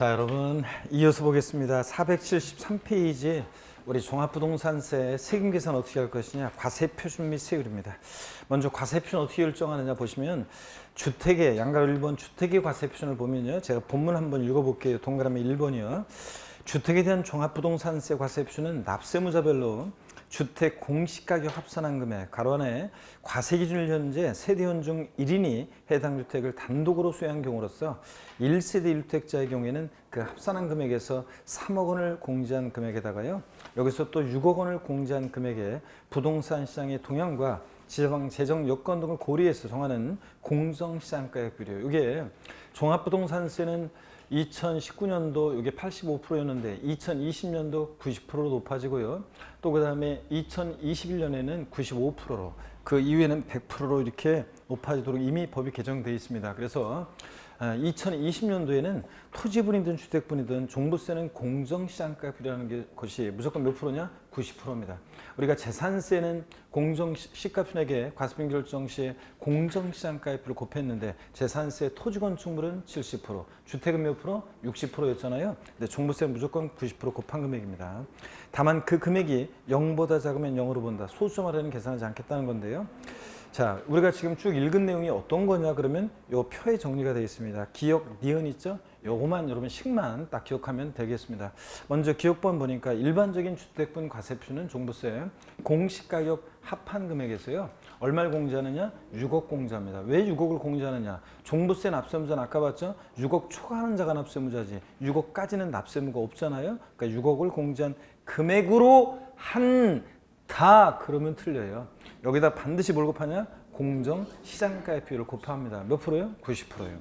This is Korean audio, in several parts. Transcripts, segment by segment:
자, 여러분 이어서 보겠습니다. 473페이지 우리 종합부동산세 세금 계산 어떻게 할 것이냐, 과세표준 및 세율입니다. 먼저 과세표준 어떻게 결정하느냐 보시면 주택의 양가 1번 주택의 과세표준을 보면요, 제가 본문 한번 읽어볼게요. 동그라미 1번이요. 주택에 대한 종합부동산세 과세표준은 납세무자별로 주택 공시가격 합산한 금액 가로 안에 과세기준을 현재 세대원 중 1인이 해당 주택을 단독으로 소유한 경우로서 1세대 1주택자의 경우에는 그 합산한 금액에서 3억 원을 공제한 금액에다가요, 여기서 또 6억 원을 공제한 금액에 부동산 시장의 동향과 지방 재정 여건 등을 고려해서 정하는 공정시장가액 비율이에요. 이게 종합부동산세는 2019년도 이게 85%였는데 2020년도 90%로 높아지고요. 또 그 다음에 2021년에는 95%로, 그 이후에는 100%로 이렇게 높아지도록 이미 법이 개정되어 있습니다. 그래서 2020년도에는 토지분이든 주택분이든 종부세는 공정시장가율이라는 것이 무조건 몇 프로냐? 90%입니다. 우리가 재산세는 공정시가편액에 과세표 결정 시에 공정시장가율을 곱했는데 재산세, 토지건축물은 70%, 주택은 몇 프로? 60%였잖아요. 근데 종부세는 무조건 90% 곱한 금액입니다. 다만 그 금액이 0보다 작으면 0으로 본다. 소수 말에는 계산하지 않겠다는 건데요. 자, 우리가 지금 쭉 읽은 내용이 어떤 거냐 그러면 요 표에 정리가 되어 있습니다. 기억, 니은 있죠? 요거만 여러분 식만 딱 기억하면 되겠습니다. 먼저 기억번 보니까 일반적인 주택분 과세표는 종부세 공시가격 합한 금액에서요, 얼마를 공제하느냐? 6억 공제합니다. 왜 6억을 공제하느냐? 종부세 납세무자는 아까 봤죠? 6억 초과하는 자가 납세무자지 6억까지는 납세무가 없잖아요. 그러니까 6억을 공제한 금액으로 한다 그러면 틀려요. 여기다 반드시 뭘 곱하냐? 공정시장가액 비율을 곱합니다. 몇 프로요? 90%예요.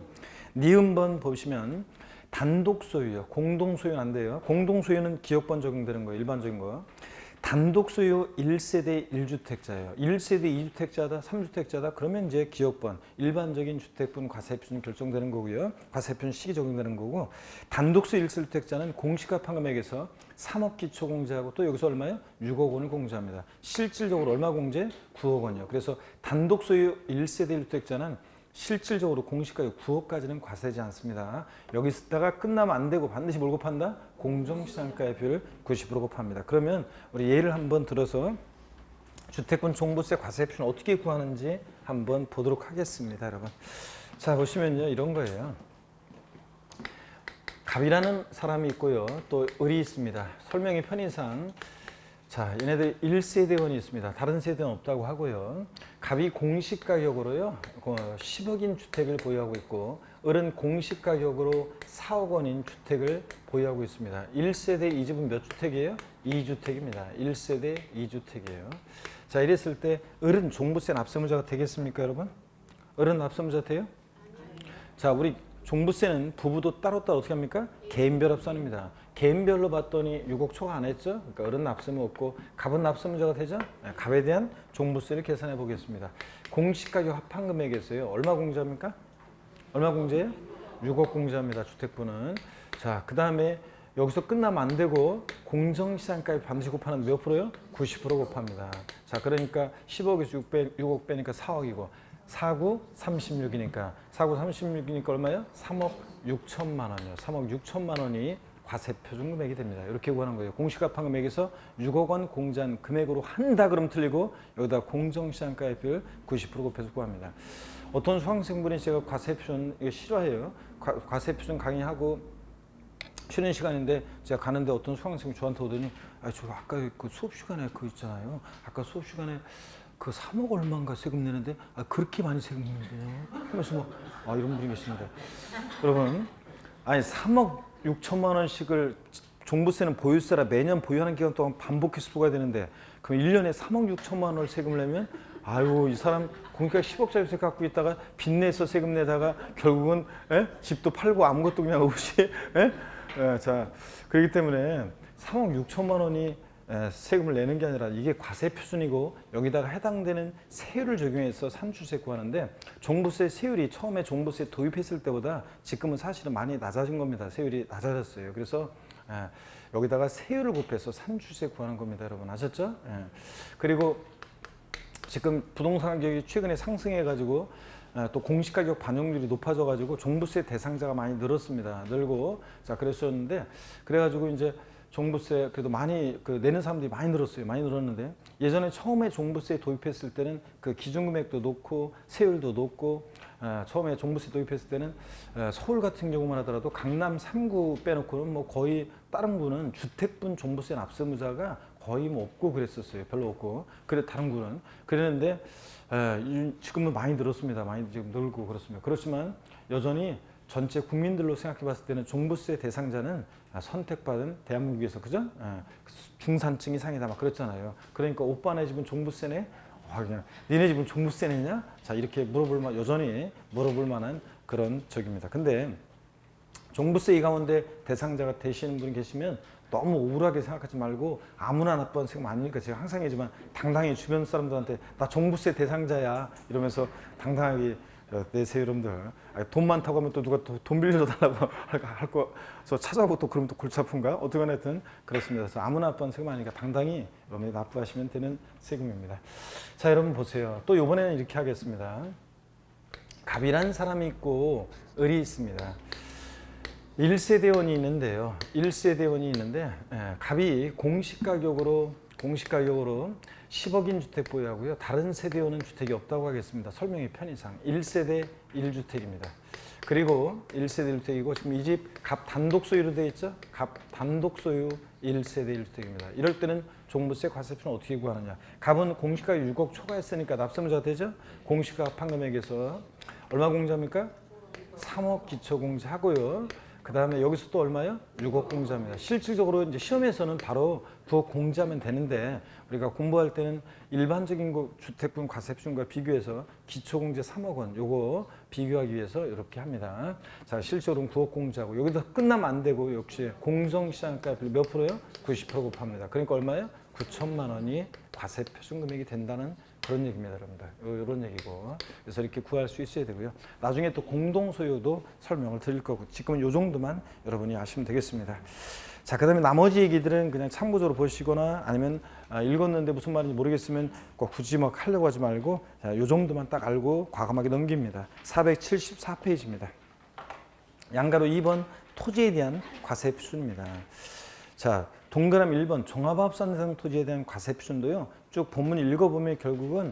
니은번 보시면 단독 소유요. 공동 소유는 안 돼요. 공동 소유는 기억번 적용되는 거예요. 일반적인 거. 단독 소유 1세대 1주택자예요. 1세대 2주택자다, 3주택자다. 그러면 이제 기억번, 일반적인 주택분 과세표준 결정되는 거고요. 과세표준 시기 적용되는 거고, 단독 소유 1세대주택자는 공시가판 금액에서 3억 기초 공제하고 또 여기서 얼마요? 6억 원을 공제합니다. 실질적으로 얼마 공제? 9억 원이요. 그래서 단독 소유 1세대 1주택자는 실질적으로 공시가격 9억까지는 과세하지 않습니다. 여기서다가 끝나면 안 되고 반드시 뭘 곱한다? 공정시장가액 비율을 90% 곱합니다. 그러면 우리 예를 한번 들어서 주택분 종부세 과세표는 어떻게 구하는지 한번 보도록 하겠습니다, 여러분. 자, 보시면요, 이런 거예요. 갑이라는 사람이 있고요, 또 을이 있습니다. 설명의 편의상 자, 얘네들 1세대원이 있습니다. 다른 세대는 없다고 하고요. 갑이 공시가격으로요 10억인 주택을 보유하고 있고, 을은 공시가격으로 4억 원인 주택을 보유하고 있습니다. 1세대 이 집은 몇 주택이에요? 2주택입니다. 1세대 2주택이에요. 자, 이랬을 때 을은 종부세 납세무자가 되겠습니까, 여러분? 을은 납세무자 돼요? 자, 우리 종부세는 부부도 따로따로 어떻게 합니까? 개인별 합산입니다. 개인별로 봤더니 6억 초과 안 했죠? 그러니까 을은 납세무 없고 갑은 납세무자가 되죠? 네, 갑에 대한 종부세를 계산해 보겠습니다. 공시가격 합한 금액에서요, 얼마 공제합니까? 얼마 공제해요? 6억 공제합니다. 주택분은. 자, 그 다음에 여기서 끝나면 안 되고 공정시장가액 반드시 곱하는 몇 프로요? 90% 곱합니다. 자, 그러니까 10억에서 6억 빼니까 4억이고 4구 36이니까 4구 36이니까 얼마예요? 3억 6천만 원이요. 3억 6천만 원이 과세표준 금액이 됩니다. 이렇게 구하는 거예요. 공시가판 금액에서 6억 원 공제한 금액으로 한다 그러면 틀리고, 여기다 공정시장가액 비율 90% 곱해서 구합니다. 어떤 수강생분이 제가 과세표준 이거 싫어해요. 과세표준 강의하고 쉬는 시간인데 제가 가는데 어떤 수강생이 저한테 오더니, 저 아까 그 수업 시간에 그 있잖아요. 아까 수업 시간에 그 3억 얼마인가 세금 내는데 그렇게 많이 세금 내는데요 하면서 이런 분이 계시는데, 여러분, 아니 3억 6천만 원씩을 종부세는 보유세라 매년 보유하는 기간 동안 반복해서 부과해야 되는데, 그럼 1년에 3억 6천만 원을 세금을 내면 이 사람 공시가격 10억짜리 주택 갖고 있다가 빚내서 세금 내다가 결국은 집도 팔고 아무것도 그냥 없이 자, 그렇기 때문에 3억 6천만 원이 세금을 내는 게 아니라 이게 과세표준이고, 여기다가 해당되는 세율을 적용해서 산출세 구하는데, 종부세 세율이 처음에 종부세 도입했을 때보다 지금은 사실은 많이 낮아진 겁니다. 세율이 낮아졌어요. 그래서 여기다가 세율을 곱해서 산출세 구하는 겁니다, 여러분. 아셨죠? 그리고 지금 부동산 가격이 최근에 상승해 가지고 또 공시가격 반영률이 높아져가지고 종부세 대상자가 많이 늘었습니다. 늘고 자 그랬었는데 그래가지고 이제 종부세 그래도 많이 내는 사람들이 많이 늘었어요. 많이 늘었는데 예전에 처음에 종부세 도입했을 때는 그 기준금액도 높고 세율도 높고 처음에 종부세 도입했을 때는 서울 같은 경우만 하더라도 강남 3구 빼놓고는 뭐 거의 다른 구는 주택분 종부세 납세무자가 거의 뭐 없고 그랬었어요. 별로 없고 그래 다른 구는 그랬는데 지금은 많이 늘었습니다. 많이 지금 늘고 그렇습니다. 그렇지만 여전히 전체 국민들로 생각해 봤을 때는 종부세 대상자는 선택받은 대한민국에서 그죠? 중산층 이상이다 막 그랬잖아요. 그러니까 오빠네 집은 종부세네? 그냥 니네 집은 종부세 내냐? 자 이렇게 여전히 물어볼 만한 그런 적입니다. 근데 종부세 이 가운데 대상자가 되시는 분이 계시면 너무 우울하게 생각하지 말고 아무나 나쁜 생각 아니니까 제가 항상 얘기지만 당당히 주변 사람들한테 나 종부세 대상자야 이러면서 당당하게 내세요 여러분들. 돈 많다고 하면 또 누가 돈 빌려달라고 할 거서 찾아보고 또 그러면 또 골치 아픈가? 어떻게 하든 그렇습니다. 그래서 아무나 나쁜 세금 아니니까 당당히 여러분이 납부하시면 되는 세금입니다. 자 여러분 보세요. 또 이번에는 이렇게 하겠습니다. 갑이라는 사람이 있고 을이 있습니다. 1세대원이 있는데요. 1세대원이 있는데 갑이 공시가격으로 10억인 주택 보유하고요. 다른 세대원은 주택이 없다고 하겠습니다. 설명의 편의상 1세대 1주택입니다. 그리고 1세대 1주택이고 지금 이 집 갑 단독 소유로 되어 있죠. 갑 단독 소유 1세대 1주택입니다. 이럴 때는 종부세 과세표는 어떻게 구하느냐. 갑은 공시가격 6억 초과했으니까 납세무자가 되죠. 공시가 합판금액에서 얼마 공제합니까? 3억 기초공제하고요. 그 다음에 여기서 또 얼마요? 6억 공제합니다. 실질적으로 이제 시험에서는 바로 9억 공제하면 되는데 우리가 공부할 때는 일반적인 주택분 과세표준과 비교해서 기초공제 3억 원 요거 비교하기 위해서 이렇게 합니다. 자 실질적으로는 9억 공제하고 여기서 끝나면 안 되고 역시 공정시장가 몇 프로요? 90% 곱합니다. 그러니까 얼마예요? 9천만 원이 과세표준 금액이 된다는 그런 얘기입니다, 여러분들. 이런 얘기고. 그래서 이렇게 구할 수 있어야 되고요. 나중에 또 공동소유도 설명을 드릴 거고, 지금은 이 정도만 여러분이 아시면 되겠습니다. 자, 그 다음에 나머지 얘기들은 그냥 참고적으로 보시거나 아니면 읽었는데 무슨 말인지 모르겠으면 꼭 굳이 막 하려고 하지 말고, 자, 이 정도만 딱 알고 과감하게 넘깁니다. 474페이지입니다. 양가로 2번 토지에 대한 과세 표준입니다. 자, 동그라미 1번 종합합산 대상 토지에 대한 과세 표준도요. 쭉 본문 읽어보면 결국은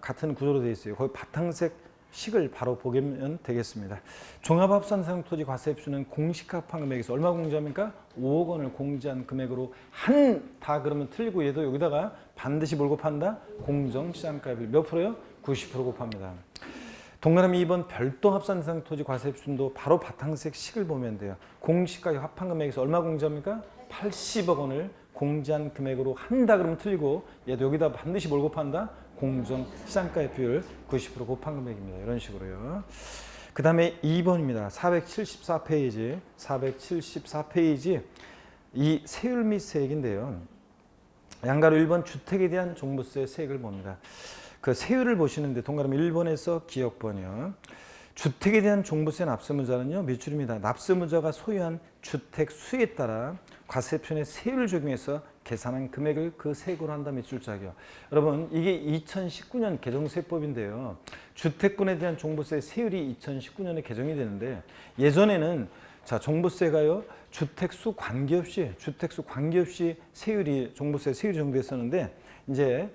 같은 구조로 되어 있어요. 거기 바탕색 식을 바로 보면 되겠습니다. 종합합산 대상 토지 과세 표준은 공시가판 금액에서 얼마 공제합니까? 5억 원을 공제한 금액으로 다 그러면 틀리고 얘도 여기다가 반드시 뭘 곱한다? 공정시장가율 몇 프로요? 90% 곱합니다. 동그라미 2번 별도 합산 대상 토지 과세 표준도 바로 바탕색 식을 보면 돼요. 공시가격 합판 금액에서 얼마 공제합니까? 80억 원을 공제한 금액으로 한다 그러면 틀리고 얘도 여기다 반드시 뭘 곱한다? 공정시장가의 비율 90% 곱한 금액입니다. 이런 식으로요. 그 다음에 2번입니다. 474페이지 474페이지 이 세율 및 세액인데요. 양가로 1번 주택에 대한 종부세 세액을 봅니다. 그 세율을 보시는데 동그라미 1번에서 기억번이요. 주택에 대한 종부세 납세무자는요. 매출입니다. 납세무자가 소유한 주택 수에 따라 과세표준의 세율을 적용해서 계산한 금액을 그 세액으로 한다. 매출자격. 여러분 이게 2019년 개정세법인데요. 주택분에 대한 종부세 세율이 2019년에 개정이 되는데 예전에는 자 종부세가요. 주택수 관계없이 세율이 종부세 세율이 정됐었는데 이제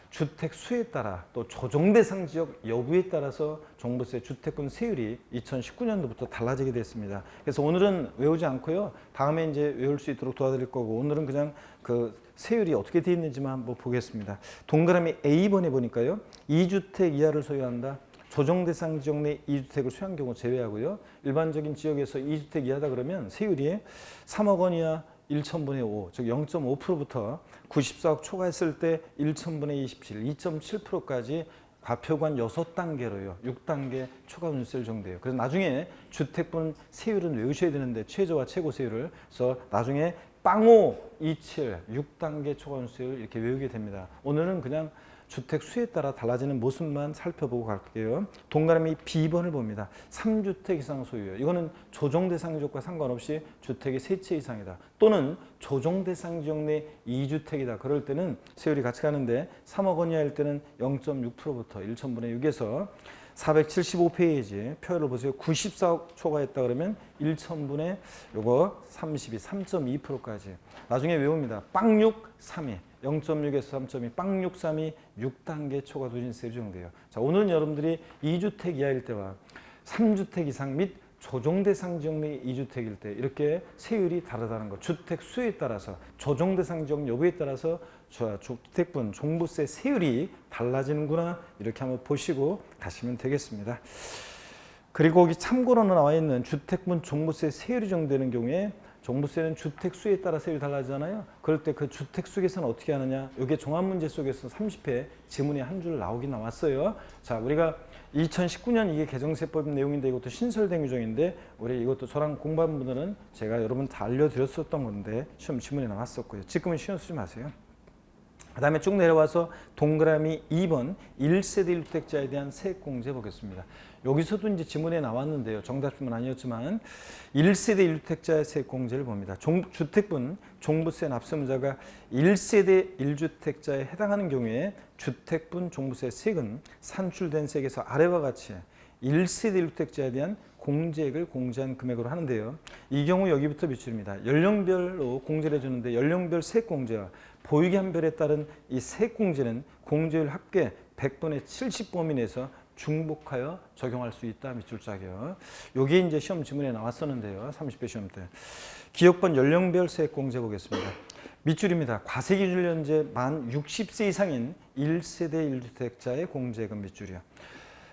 주택 수에 따라 또 조정 대상 지역 여부에 따라서 종부세 주택분 세율이 2019년도부터 달라지게 됐습니다. 그래서 오늘은 외우지 않고요. 다음에 이제 외울 수 있도록 도와드릴 거고 오늘은 그냥 그 세율이 어떻게 되어 있는지만 한번 보겠습니다. 동그라미 A번에 보니까요. 2주택 이하를 소유한다. 조정 대상 지역 내 2주택을 소유한 경우 제외하고요. 일반적인 지역에서 2주택 이하다 그러면 세율이 3억 원 이하 1,000분의 5, 즉 0.5%부터 94억 초과했을 때 1,000분의 27, 2.7%까지 과표관 6단계로요. 6단계 초과 운세율 정도예요. 그래서 나중에 주택분 세율은 외우셔야 되는데 최저와 최고 세율을 그래서 나중에 빵오 27, 6단계 초과 운세율 이렇게 외우게 됩니다. 오늘은 그냥 주택 수에 따라 달라지는 모습만 살펴보고 갈게요. 동그라미 B번을 봅니다. 3주택 이상 소유요. 이거는 조정 대상 지역과 상관없이 주택이 3채 이상이다. 또는 조정 대상 지역 내 2주택이다. 그럴 때는 세율이 같이 가는데 3억 원 이하일 때는 0.6%부터 1,000분의 6에서 475페이지 표를 보세요. 94억 초과했다 그러면 1천분의 요거 32, 3.2%까지. 나중에 외웁니다. 빵6, 3이. 0.6에서 3.2, 빵6, 3이 6단계 초과 누진세 적용돼요. 자, 오늘은 여러분들이 2주택 이하일 때와 3주택 이상 및 조정대상 지역 내 2주택일 때 이렇게 세율이 다르다는 것. 주택 수에 따라서 조정대상 지역 여부에 따라서 주택분 종부세 세율이 달라지는구나 이렇게 한번 보시고 가시면 되겠습니다. 그리고 여기 참고로 나와 있는 주택분 종부세 세율이 정되는 경우에 종부세는 주택 수에 따라 세율이 달라지잖아요. 그럴 때 그 주택 수 계산 어떻게 하느냐. 이게 종합문제 속에서 30회 지문이 한 줄 나오긴 나왔어요. 자, 우리가 2019년 이게 개정세법 내용인데 이것도 신설된 규정인데 우리 이것도 저랑 공부한 분들은 제가 여러분 다 알려드렸었던 건데 시험 지문에 나왔었고요. 지금은 신경 쓰지 마세요. 그 다음에 쭉 내려와서 동그라미 2번 1세대 1주택자에 대한 세액공제 보겠습니다. 여기서도 이제 지문에 나왔는데요. 정답지문 아니었지만 1세대 1주택자의 세액공제를 봅니다. 주택분 종부세 납세문자가 1세대 1주택자에 해당하는 경우에 주택분 종부세 세액은 산출된 세액에서 아래와 같이 1세대 1주택자에 대한 공제액을 공제한 금액으로 하는데요. 이 경우 여기부터 비출입니다. 연령별로 공제를 해주는데 연령별 세액공제와 보유기한별에 따른 이 세액공제는 공제율 합계 100분의 70 범위 내에서 중복하여 적용할 수 있다. 밑줄 자격. 요게 이제 시험 지문에 나왔었는데요. 30회 시험 때. 기업번 연령별 세액공제 보겠습니다. 밑줄입니다. 과세기준 현재 만 60세 이상인 1세대 1주택자의 공제금 밑줄이요.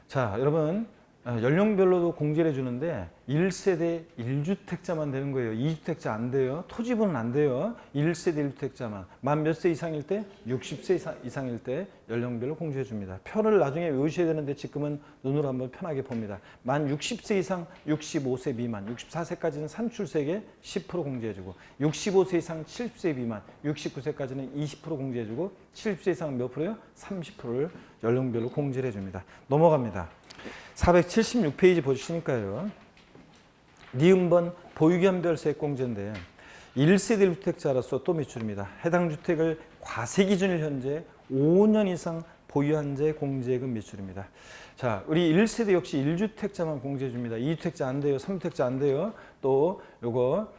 자, 여러분 연령별로도 공제를 해주는데 1세대 1주택자만 되는 거예요. 2주택자 안 돼요. 토지분은 안 돼요. 1세대 1주택자만. 만 몇 세 이상일 때? 60세 이상일 때 연령별로 공제해 줍니다. 표를 나중에 외우셔야 되는데 지금은 눈으로 한번 편하게 봅니다. 만 60세 이상 65세 미만 64세까지는 산출세액에 10% 공제해주고 65세 이상 70세 미만 69세까지는 20% 공제해주고 70세 이상 몇 프로요? 30%를 연령별로 공제를 해줍니다. 넘어갑니다. 476페이지 보시니까요. 니은번 보유기한별 세액공제인데 1세대 1주택자로서 또 밑줄입니다. 해당 주택을 과세기준일 현재 5년 이상 보유한 자의 공제액은 밑줄입니다. 자, 우리 1세대 역시 1주택자만 공제해 줍니다. 2주택자 안 돼요. 3주택자 안 돼요. 또 요거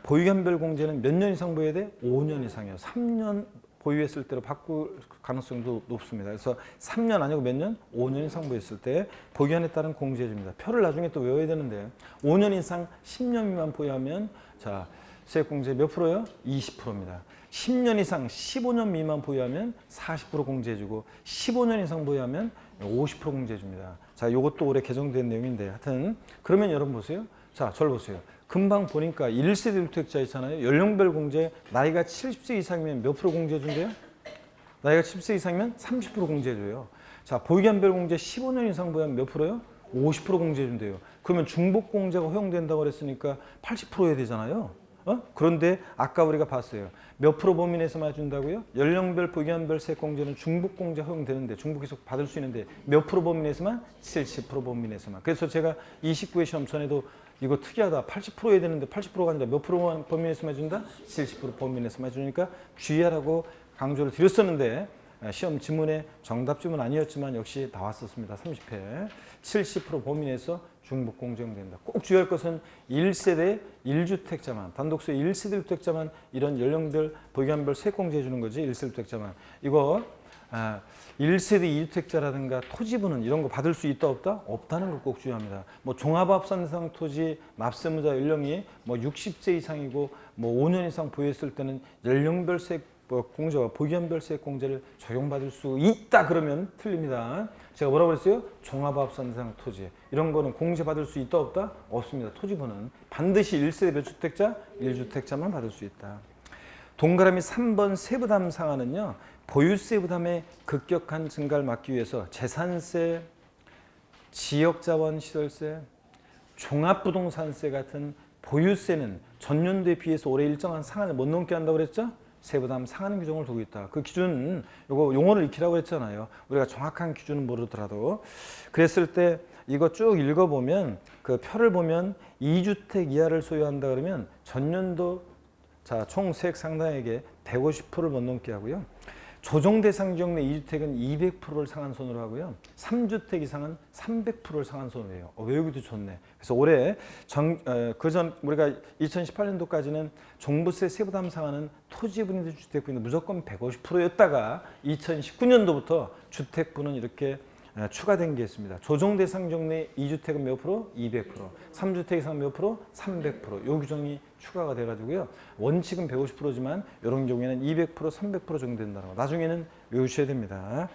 보유기한별 공제는 몇 년 이상 보여야 돼? 5년 이상이요. 3년 보유했을 때로 바꿀 가능성도 높습니다. 그래서 3년 아니고 몇 년? 5년 이상 보유했을 때 보유한에 따른 공제해 줍니다. 표를 나중에 또 외워야 되는데 5년 이상 10년 미만 보유하면 자, 세액공제 몇 프로요? 20%입니다. 10년 이상 15년 미만 보유하면 40% 공제해 주고 15년 이상 보유하면 50% 공제해 줍니다. 자, 요것도 올해 개정된 내용인데 하여튼 그러면 여러분 보세요. 자, 저를 보세요. 금방 보니까 1세대 1주택자 있잖아요. 연령별 공제 나이가 70세 이상이면 몇 프로 공제해 준대요? 나이가 70세 이상이면 30% 공제해 줘요. 자, 보유기한별 공제 15년 이상 보유하면 몇 프로요? 50% 공제해 준대요. 그러면 중복 공제가 허용된다고 그랬으니까 80% 해야 되잖아요. 그런데 아까 우리가 봤어요. 몇 프로 범위 내에서만 준다고요? 연령별 보유기한별 세액공제는 중복 공제 허용되는데 중복 계속 받을 수 있는데 몇 프로 범위 내에서만? 70% 범위 내에서만. 그래서 제가 29회 시험 전에도 이거 특이하다. 80% 해야 되는데 80%가 아니라 몇 프로만 범위 내에서만 해준다? 70% 범위 내에서만 해주니까 주의하라고 강조를 드렸었는데 시험 지문에 정답 지문 아니었지만 역시 나왔었습니다. 30회 70% 범위 내에서 중복 공제된다. 꼭 주의할 것은 1세대 1주택자만 단독세 1세대 1주택자만 이런 연령별 보유기한별 세액공제 해주는 거지. 1세대 1주택자만 이거 1세대 2주택자라든가 토지분은 이런 거 받을 수 있다 없다? 없다는 걸 꼭 주의합니다. 뭐 종합합산상 토지 납세무자 연령이 뭐 60세 이상이고 뭐 5년 이상 보유했을 때는 연령별 세액 공제와 보유기한별 세액 공제를 적용받을 수 있다 그러면 틀립니다. 제가 뭐라고 그랬어요? 종합합산상 토지 이런 거는 공제받을 수 있다 없다? 없습니다. 토지분은 반드시 1세대 몇 주택자? 1주택자만 받을 수 있다. 동그라미 3번 세부담 상한은요. 보유세 부담의 급격한 증가를 막기 위해서 재산세, 지역자원시설세, 종합부동산세 같은 보유세는 전년도에 비해서 올해 일정한 상한을 못 넘게 한다고 그랬죠? 세부담 상한 규정을 두고 있다. 그 기준은 요거 용어를 익히라고 했잖아요. 우리가 정확한 기준은 모르더라도 그랬을 때 이거 쭉 읽어보면 그 표를 보면 2주택 이하를 소유한다 그러면 전년도 자, 총 세액 상당액의 150%를 못 넘게 하고요. 조정 대상 지역 내 2주택은 200%를 상한선으로 하고요. 3주택 이상은 300%를 상한선으로 해요. 외우기도 좋네. 그래서 올해 그전 우리가 2018년도까지는 종부세 세부담 상한은 토지분이든 주택분이든 무조건 150%였다가 2019년도부터 주택분은 이렇게 추가된 게 있습니다. 조정 대상 지역 내 2주택은 몇 프로? 200%. 3주택 이상 몇 프로? 300%. 요 규정이 추가가 돼가지고요. 원칙은 150%지만 이런 경우에는 200%, 300% 적용된다는 거. 나중에는 외우셔야 됩니다.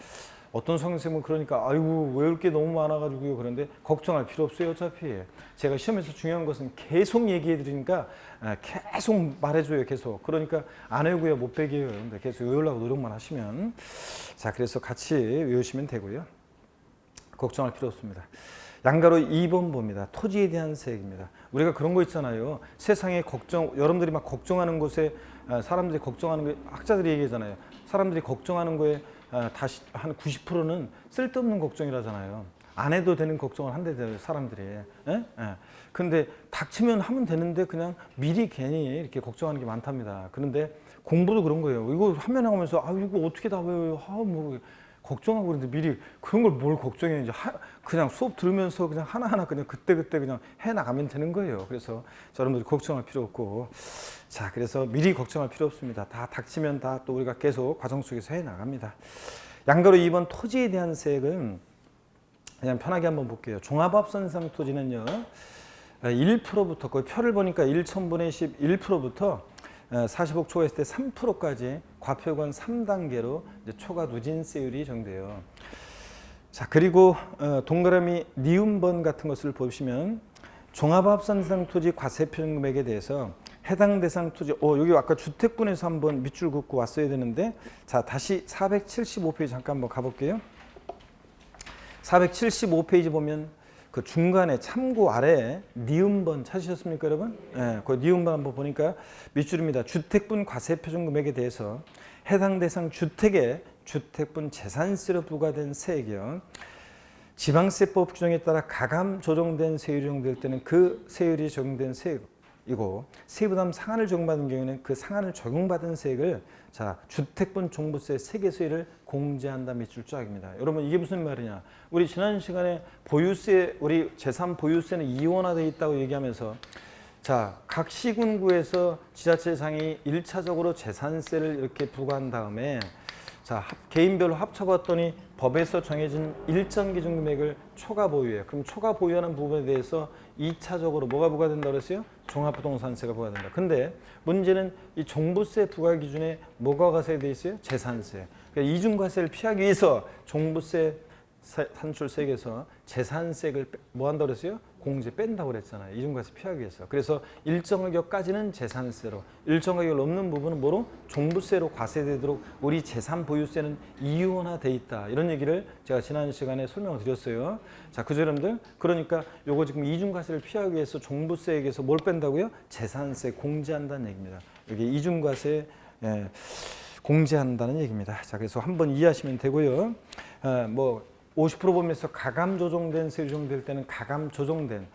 어떤 선생님은 그러니까 아이고 외울 게 너무 많아가지고요. 그런데 걱정할 필요 없어요. 어차피 제가 시험에서 중요한 것은 계속 얘기해 드리니까 계속 말해줘요. 계속. 그러니까 안 외우고요. 못 배겨요. 근데 계속 외우려고 노력만 하시면 자 그래서 같이 외우시면 되고요. 걱정할 필요 없습니다. 양가로 2번 봅니다. 토지에 대한 세액입니다. 우리가 그런 거 있잖아요. 세상에 여러분들이 막 걱정하는 곳에 사람들이 걱정하는 거 학자들이 얘기하잖아요. 사람들이 걱정하는 거에 다시 한 90%는 쓸데없는 걱정이라잖아요. 안 해도 되는 걱정을 한대요, 사람들이. 근데 닥치면 하면 되는데 그냥 미리 괜히 이렇게 걱정하는 게 많답니다. 그런데 공부도 그런 거예요. 이거 화면에 하면서 이거 어떻게 다 외워요? 뭐 걱정하고 그러는데 미리 그런 걸 뭘 걱정해. 이제 그냥 수업 들으면서 그냥 하나하나 그냥 그때그때 그냥 해 나가면 되는 거예요. 그래서 여러분들이 걱정할 필요 없고 자 그래서 미리 걱정할 필요 없습니다. 다 닥치면 다 또 우리가 계속 과정 속에서 해 나갑니다. 양가로 2번 토지에 대한 세액은 그냥 편하게 한번 볼게요. 종합합산상 토지는요 1%부터 거의 표를 보니까 1,000분의 11%부터 40억 초과했을 때 3%까지 과표관 3단계로 이제 초과 누진세율이 정돼요. 자 그리고 동그라미 니은번 같은 것을 보시면 종합합산상 토지 과세표준 금액에 대해서 해당 대상 토지 여기 아까 주택분에서 한번 밑줄 긋고 왔어야 되는데 자 다시 475페이지 잠깐 한번 가볼게요. 475페이지 보면 그 중간에 참고 아래 니은번 찾으셨습니까 여러분? 그 니은번 한번 보니까 밑줄입니다. 주택분 과세표준 금액에 대해서 해당 대상 주택에 주택분 재산세로 부과된 세액이요. 지방세법 규정에 따라 가감 조정된 세율이 적용될 때는 그 세율이 적용된 세액이고 세부담 상한을 적용받은 경우에는 그 상한을 적용받은 세액을 자 주택분 종부세 세계세율을 공제한다 밑줄 쫙입니다. 여러분 이게 무슨 말이냐? 우리 지난 시간에 보유세 우리 재산 보유세는 이원화되어 있다고 얘기하면서 자 각 시군구에서 지자체장이 1차적으로 재산세를 이렇게 부과한 다음에 자 개인별로 합쳐봤더니 법에서 정해진 일정 기준 금액을 초과 보유해요. 그럼 초과 보유하는 부분에 대해서 2차적으로 뭐가 부과된다고 그랬어요? 종합부동산세가 부과된다. 근데 문제는 이 종부세 부과 기준에 뭐가 과세되어 있어요? 재산세. 그러니까 이중과세를 피하기 위해서 종부세 산출세액에서 재산세액을 뭐 한다고 그랬어요? 공제 뺀다고 그랬잖아요. 이중과세 피하기 위해서. 그래서 일정 가격까지는 재산세로, 일정 가격을 넘는 부분은 뭐로? 종부세로 과세되도록 우리 재산 보유세는 이원화돼 있다. 이런 얘기를 제가 지난 시간에 설명을 드렸어요. 자, 그죠 여러분들? 그러니까 요거 지금 이중과세를 피하기 위해서 종부세액에서 뭘 뺀다고요? 재산세 공제한다는 얘기입니다. 여기 이중과세 공제한다는 얘기입니다. 자, 그래서 한번 이해하시면 되고요. 50% 보면서 가감 조정된 세율이 적용될 때는 가감 조정된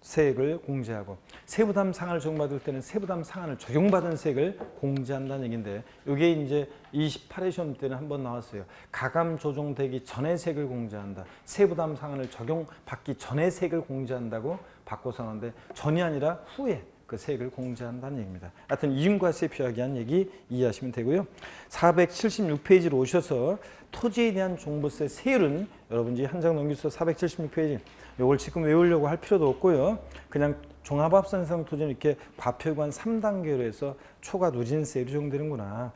세액을 공제하고 세부담 상한을 적용받을 때는 세부담 상한을 적용받은 세액을 공제한다는 얘기인데 이게 이제 28회 시험 때는 한번 나왔어요. 가감 조정되기 전에 세액을 공제한다. 세부담 상한을 적용받기 전에 세액을 공제한다고 바꿔서 하는데 전이 아니라 후에 그 세액을 공제한다는 얘기입니다. 하여튼 이중과세 피하기 한 얘기 이해하시면 되고요. 476페이지로 오셔서 토지에 대한 종부세 세율은 여러분이 한 장 넘기셔서 476페이지 이걸 지금 외우려고 할 필요도 없고요. 그냥 종합합산상 토지는 이렇게 과표관 3단계로 해서 초과 누진세율이 적용되는구나.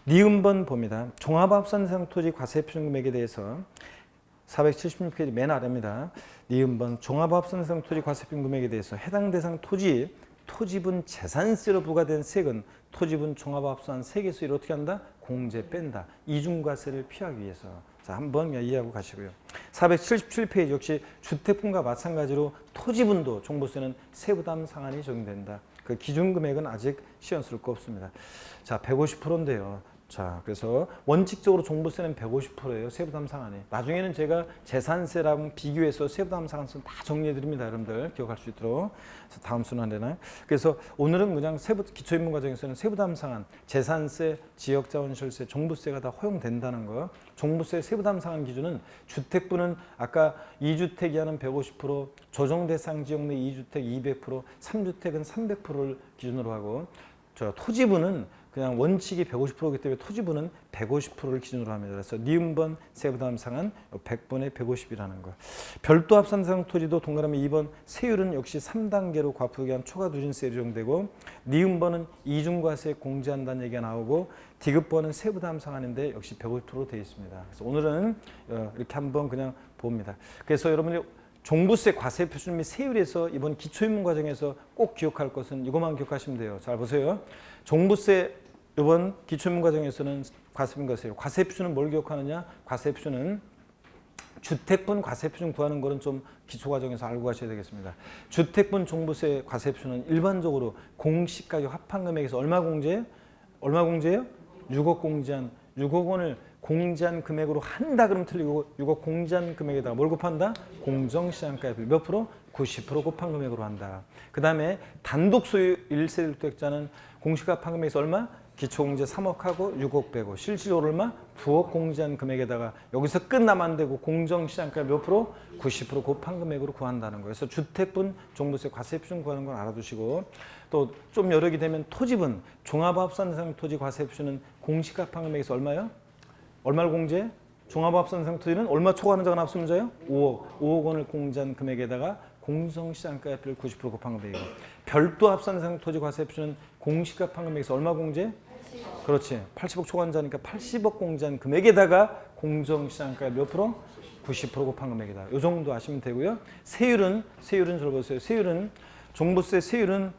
니은번 봅니다. 종합합산상 토지 과세표준 금액에 대해서 476페이지 맨 아래입니다. 니은번 종합합산상 토지 과세표준 금액에 대해서 해당 대상 토지분 재산세로 부과된 세액은 토지분 종합합산 세계세율을 어떻게 한다? 공제 뺀다. 이중과세를 피하기 위해서. 자, 한번 이해하고 가시고요. 477페이지 역시 주택분과 마찬가지로 토지분도 종부세는 세부담 상한이 적용된다. 그 기준금액은 아직 시험 쓸 거 없습니다. 자, 150%인데요. 자, 그래서 원칙적으로 종부세는 150%예요. 세부담 상한이. 나중에는 제가 재산세랑 비교해서 세부담 상한선 다 정리해 드립니다. 여러분들 기억할 수 있도록. 그래서 다음 순환되나요? 그래서 오늘은 그냥 기초입문 과정에서는 세부담 상한, 재산세, 지역자원시설세, 종부세가 다 허용된다는 거. 종부세 세부담 상한 기준은 주택부는 아까 2주택 이하는 150%, 조정 대상 지역 내 2주택 200%, 3주택은 300%를 기준으로 하고 토지부는 그냥 원칙이 150%이기 때문에 토지부는 150%를 기준으로 합니다. 그래서 니은번 세부담 상한 100번에 150이라는 거. 별도 합산 대상 토지도 동그라미 2번 세율은 역시 3단계로 과표기한 초과 누진세 적용되고 니은번은 이중과세 공제한다는 얘기가 나오고 디귿번은 세부담 상한인데 역시 150%로 되어 있습니다. 그래서 오늘은 이렇게 한번 그냥 봅니다. 그래서 여러분이 종부세 과세 표준 및 세율에서 이번 기초입문 과정에서 꼭 기억할 것은 이것만 기억하시면 돼요. 잘 보세요. 종부세 이번 기초입문 과정에서는 과세분 과세요. 과세 표준은 뭘 기억하느냐? 과세 표준은 주택분 과세 표준 구하는 거는 좀 기초 과정에서 알고 가셔야 되겠습니다. 주택분 종부세 과세 표준은 일반적으로 공시가격 합한 금액에서 얼마 공제예요? 6억 공제한 6억 원을 공제한 금액으로 한다 그러면 틀리고 6억 공제한 금액에다가 뭘 곱한다? 공정시장가액 몇 프로? 90% 곱한 금액으로 한다. 그 다음에 단독 소유 1세대 주택자는 공시가 합한 금액에서 얼마? 기초공제 3억하고 6억 빼고 실질적으로 얼마? 9억 공제한 금액에다가 여기서 끝나면 안 되고 공정시장가액 몇 프로? 90% 곱한 금액으로 구한다는 거예요. 그래서 주택분 종부세 과세 표준 구하는 건 알아두시고 또 좀 여력이 되면 토지분 종합합산 대상 토지 과세 표준은 공시가 합한 금액에서 얼마요? 얼마를 공제해? 종합합산 대상 토지는 얼마 초과하는 자가 납부 문제예요? 5억 원을 공제한 금액에다가 공정시장가액을 90% 곱한 금액이고 별도 합산 대상 토지 과세 표준은 공시가 합한 금액에서 얼마 공제? 그렇지. 80억 초과한자니까 80억 공제한 금액에다가 공정시장가액 몇 프로? 90% 곱한 금액이다. 이 정도 아시면 되고요. 세율은 잘 보세요. 세율은 종부세 세율은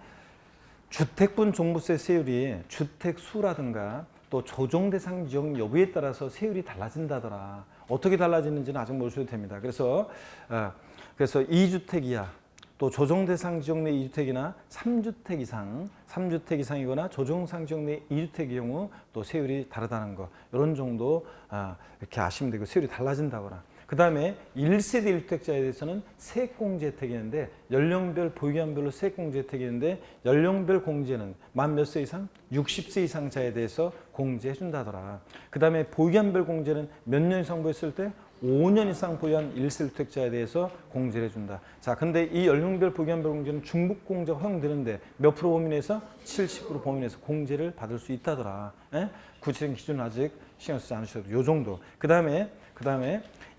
주택분 종부세 세율이 주택 수라든가 또 조정 대상 지역 여부에 따라서 세율이 달라진다더라. 어떻게 달라지는지는 아직 모르셔도 됩니다. 그래서 2주택 이하 또 조정 대상 지역 내 2주택이나 3주택 이상이거나 조정 대상 지역 내 2주택의 경우 또 세율이 다르다는 거. 이런 정도 이렇게 아시면 되고 세율이 달라진다거나. 그 다음에 1세대 1주택자에 대해서는 세액공제 혜택이 있는데 연령별 보유기한별로 세액공제 혜택이 있는데 연령별 공제는 만 몇 세 이상? 60세 이상자에 대해서 공제해 준다더라. 그 다음에 보유기한별 공제는 몇 년 이상 보유했을 때? 5년 이상 보유한 1세 1주택자에 대해서 공제를 해준다. 자, 근데 이 연령별 보유기한별 공제는 중복 공제가 허용되는데 몇 프로 범위 내에서? 70% 범위 내에서 공제를 받을 수 있다더라. 구체적인 기준은 아직 신경 쓰지 않으셔도 요 정도. 그 다음에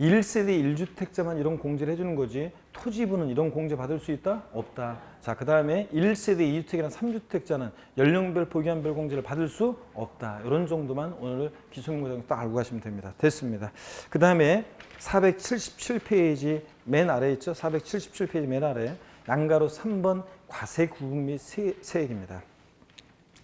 1세대 1주택자만 이런 공제를 해주는 거지 토지부는 이런 공제 받을 수 있다? 없다. 자, 그 다음에 1세대 2주택이나 3주택자는 연령별 보유기한별 공제를 받을 수 없다. 이런 정도만 오늘 기초입문과정에서 딱 알고 가시면 됩니다. 됐습니다. 그 다음에 477페이지 맨 아래 있죠? 477페이지 맨 아래 양가로 3번 과세 구분 및 세액입니다.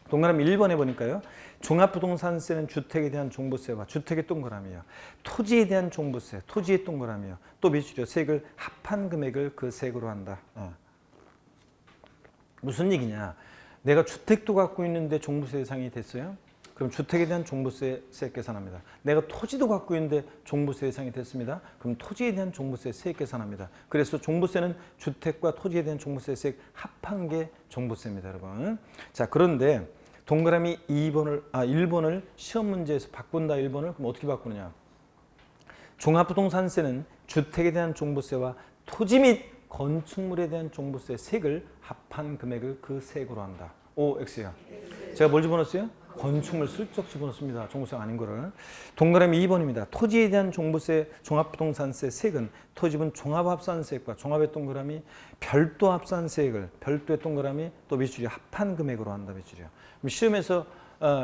동그라미 1번에 보니까요. 종합부동산세는 주택에 대한 종부세와 주택의 동그라미요. 토지에 대한 종부세, 토지의 동그라미요. 또 몇이죠? 세액을 합한 금액을 그 세액으로 한다. 무슨 얘기냐? 내가 주택도 갖고 있는데 종부세 대상이 됐어요? 그럼 주택에 대한 종부세 세액 계산합니다. 내가 토지도 갖고 있는데 종부세 대상이 됐습니다. 그럼 토지에 대한 종부세 세액 계산합니다. 그래서 종부세는 주택과 토지에 대한 종부세 세액 합한 게 종부세입니다, 여러분. 자, 그런데 동그라미 1번을 시험 문제에서 바꾼다 1번을 그럼 어떻게 바꾸느냐? 종합부동산세는 주택에 대한 종부세와 토지 및 건축물에 대한 종부세 세액을 합한 금액을 그 세액으로 한다. OX야. 제가 뭘 집어넣었어요? 건축물 슬쩍 집어넣습니다. 종부세가 아닌 거를. 동그라미 2번입니다. 토지에 대한 종부세, 종합부동산세 세액은 토지분 종합합산세액과 종합의 동그라미, 별도 합산세액을 별도의 동그라미 또 몇줄이요? 합한 금액으로 한다. 몇줄이요? 그럼 시험에서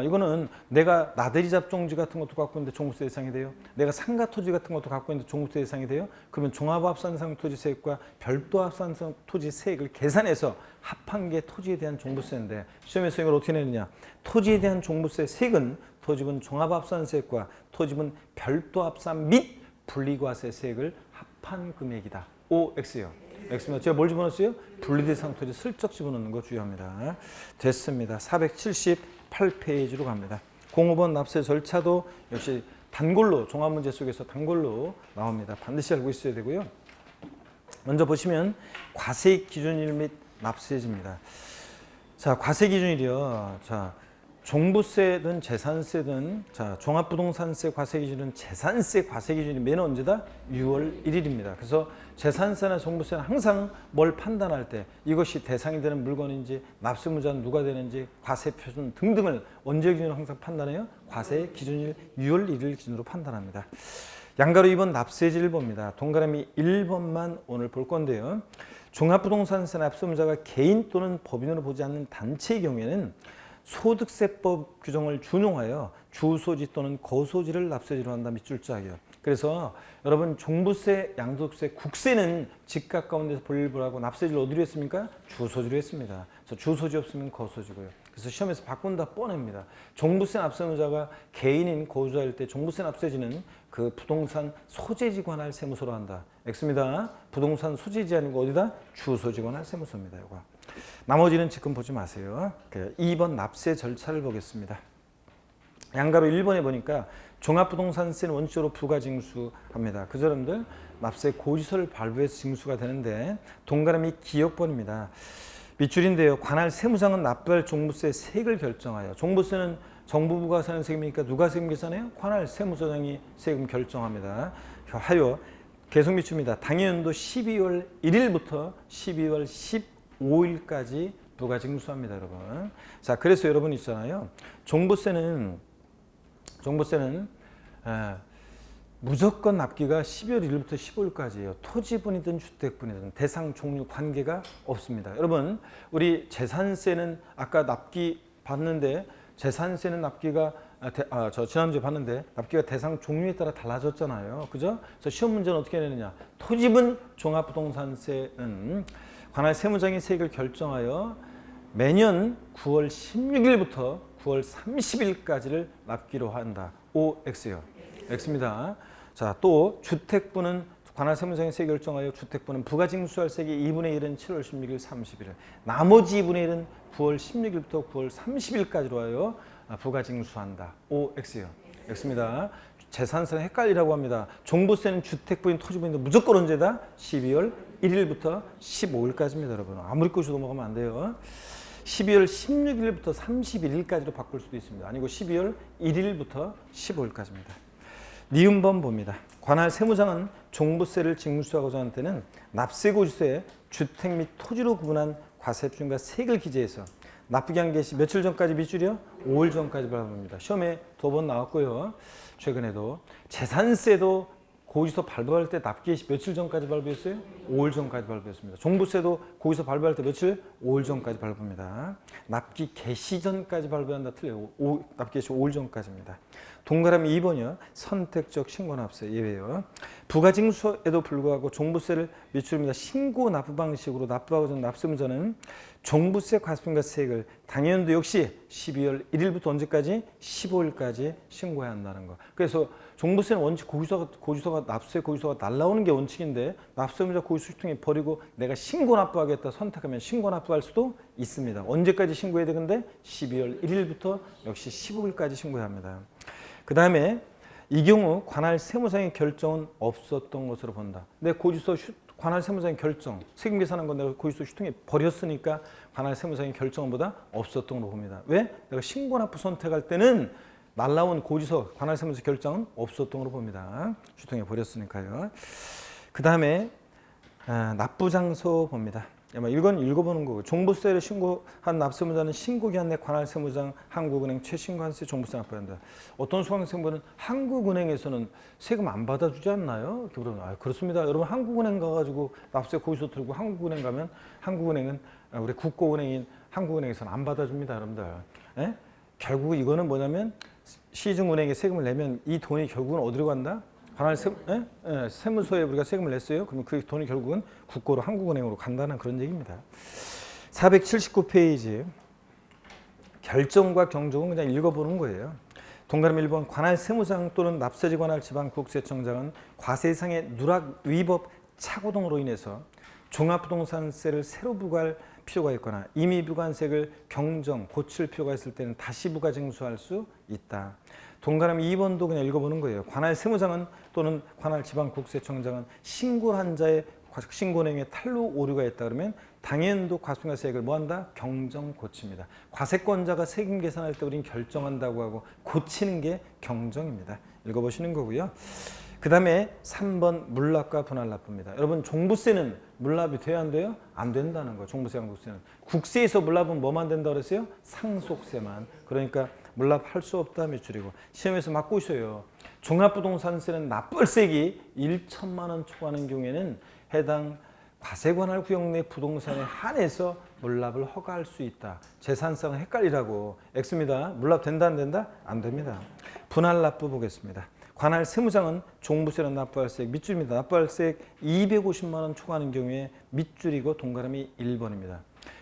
이거는 내가 나대리 잡종지 같은 것도 갖고 있는데 종부세 대상이 돼요. 내가 상가 토지 같은 것도 갖고 있는데 종부세 대상이 돼요. 그러면 종합합산상 토지세액과 별도 합산상 토지세액을 계산해서 합한 게 토지에 대한 종부세인데 시험에서 이걸 어떻게 내느냐. 토지에 대한 종부세 세액은 토지분 종합합산세액과 토지분 별도 합산 및 분리과세 세액을 합한 금액이다. OX요. X입니다. 제가 뭘 집어넣었어요? 분리대상 토지 슬쩍 집어넣는 거 주의합니다. 됐습니다. 478페이지로 갑니다. 05번 납세 절차도 역시 단골로 종합문제 속에서 단골로 나옵니다. 반드시 알고 있어야 되고요. 먼저 보시면 과세익 기준일 및 납세지입니다. 자, 과세기준일이요. 자, 종부세든 재산세든 자, 종합부동산세 과세기준은 재산세 과세기준이 맨 언제다? 6월 1일입니다. 그래서 재산세나 종부세는 항상 뭘 판단할 때 이것이 대상이 되는 물건인지 납세무자는 누가 되는지 과세표준 등등을 언제 기준으로 항상 판단해요? 과세기준일 6월 1일 기준으로 판단합니다. 양가로 2번 납세지를 봅니다. 동그라미 1번만 오늘 볼 건데요. 종합부동산세 납세무자가 개인 또는 법인으로 보지 않는 단체의 경우에는 소득세법 규정을 준용하여 주소지 또는 거소지를 납세지로 한다. 밑줄 짜기요. 그래서 여러분 종부세, 양도세, 국세는 집값 가운데서 분리불하고 납세지를 어디로 했습니까? 주소지로 했습니다. 그래서 주소지 없으면 거소지고요. 그래서 시험에서 바꾼다 뻔합니다. 종부세 납세무자가 개인인 거주자일 때 종부세 납세지는 그 부동산 소재지 관할 세무서로 한다. X입니다. 부동산 소재지 아니고 어디다? 주소지 관할 세무서입니다. 이거. 나머지는 지금 보지 마세요. 2번 납세 절차를 보겠습니다. 양가로 1번에 보니까 종합부동산세는 원칙적으로 부가징수합니다. 그 사람들 납세 고지서를 발부해서 징수가 되는데 동그라미 기억번입니다. 밑줄인데요. 관할 세무장은 납부할 종부세 세액을 결정하여 종부세는 정부부가 하는 세금이니까 누가 세금 계산해요? 관할 세무서장이 세금 결정합니다. 하여 계속 밑줄입니다. 당해연도 12월 1일부터 12월 15일까지 부가징수합니다, 여러분. 자, 그래서 여러분 있잖아요. 종부세는 무조건 납기가 12월 1일부터 15일까지예요. 토지분이든 주택분이든 대상 종류 관계가 없습니다. 여러분, 우리 재산세는 아까 납기 봤는데 재산세는 납기가 저 지난주에 봤는데 납기가 대상 종류에 따라 달라졌잖아요. 그죠? 그래서 시험 문제는 어떻게 내느냐? 토지분 종합부동산세는 관할 세무장이 세액을 결정하여 매년 9월 16일부터 9월 30일까지를 납기로 한다. OX요. X입니다. 자, 또 주택부는 관할 세무장이 세액 결정하여 주택부는 부가징수할 세액의 2분의 1은 7월 16일, 30일. 나머지 2분의 1은 9월 16일부터 9월 30일까지로 하여 부가징수한다. OX요. X입니다. 재산세는 헷갈리라고 합니다. 종부세는 주택부인 토지부인데 무조건 언제다? 12월 1일부터 15일까지입니다, 여러분. 아무리 꼬셔도 넘어가면 안 돼요. 12월 16일부터 31일까지로 바꿀 수도 있습니다. 아니고 12월 1일부터 15일까지입니다. 니은번 봅니다. 관할 세무장은 종부세를 징수하고자 하는 때는 납세고지서에 주택 및 토지로 구분한 과세표준과 세액을 기재해서 납부기 한 개시 며칠 전까지 밑줄이요? 5일 전까지 발부합니다. 시험에 2번 나왔고요. 최근에도 재산세도 고지서 발부할 때 납기 개시 며칠 전까지 발부했어요? 5일 전까지 발부했습니다. 종부세도 고지서 발부할 때 며칠? 5일 전까지 발부합니다. 납기 개시 전까지 발부한다 틀려요. 납기 개시 5일 전까지입니다. 동그라미 2번이요. 선택적 신고납세 예외요. 부가징수에도 불구하고 종부세를 밑줄입니다. 신고 납부 방식으로 납부하고자 하는 납세무자는 종부세 과세표준과 세액을 당연도 역시 12월 1일부터 언제까지? 15일까지 신고해야 한다는 거. 그래서 종부세는 원칙 고지서가 납세 고지서가 날라오는 게 원칙인데 납세무자 고지서 슈팅에 버리고 내가 신고 납부하겠다 선택하면 신고 납부할 수도 있습니다. 언제까지 신고해야 돼? 근데 12월 1일부터 역시 15일까지 신고해야 합니다. 그 다음에 이 경우 관할 세무장의 결정은 없었던 것으로 본다. 내 고지서 관할 세무장의 결정, 세금 계산한 건 내가 고지서 슈팅에 버렸으니까 관할 세무장의 결정보다 없었던 걸로 봅니다. 왜? 내가 신고납부 선택할 때는 날라온 고지서 관할 세무자 결정은 없었던 걸로 봅니다. 슈팅에 버렸으니까요. 그 다음에 납부장소 봅니다. 이건 읽어보는 거고 종부세를 신고한 납세무자는 신고기한 내 관할 세무장 한국은행 최신고한세 종부세 납부한다. 어떤 수강생분은 한국은행에서는 세금 안 받아주지 않나요? 이렇게 물어보면 그렇습니다. 여러분 한국은행 가가지고 납세 고지서 들고 한국은행 가면 한국은행은 우리 국고은행인 한국은행에서는 안 받아줍니다, 여러분들. 예? 결국 이거는 뭐냐면 시중은행에 세금을 내면 이 돈이 결국은 어디로 간다? 관할 세무서에 우리가 세금을 냈어요. 그러면 그 돈이 결국은 국고로 한국은행으로 간다는 그런 얘기입니다. 479페이지 결정과 경종은 그냥 읽어보는 거예요. 동그라미 1번 관할 세무장 또는 납세지 관할 지방국세청장은 과세상의 누락 위법 착오 등으로 인해서 종합부동산세를 새로 부과할 필요가 있거나 이미 부과한색을 경정, 고칠 필요가 있을 때는 다시 부과 쟁수할 수 있다. 동그라미 2번도 그냥 읽어보는 거예요. 관할 세무장은 또는 관할 지방국세청장은 신고한자의 신고 내용에 탈루 오류가 있다 그러면 당연도 과세액을 뭐한다? 경정 고칩니다. 과세권자가 세금 계산할 때 우리는 결정한다고 하고 고치는 게 경정입니다. 읽어보시는 거고요. 그 다음에 3번 물납과 분할납부입니다. 여러분 종부세는 물납이 돼야 안 돼요? 안 된다는 거예요. 종부세랑 국세는. 국세에서 물납은 뭐만 된다 그랬어요? 상속세만. 그러니까 물납할 수 없다 밑줄이고 시험에서 맞고셔요. 종합부동산세는 납부월세액이 1천만 원 초과하는 경우에는 해당 과세관할 구역 내 부동산에 한해서 물납을 허가할 수 있다. 재산성은 헷갈리라고. X입니다. 물납 된다 안 된다? 안 됩니다. 분할납부 보겠습니다. 관할 세무장은 종부세는 납부할세액 밑줄입니다. 납부할세액 250만 원 초과하는 경우에 밑줄이고 동그라미 1번입니다.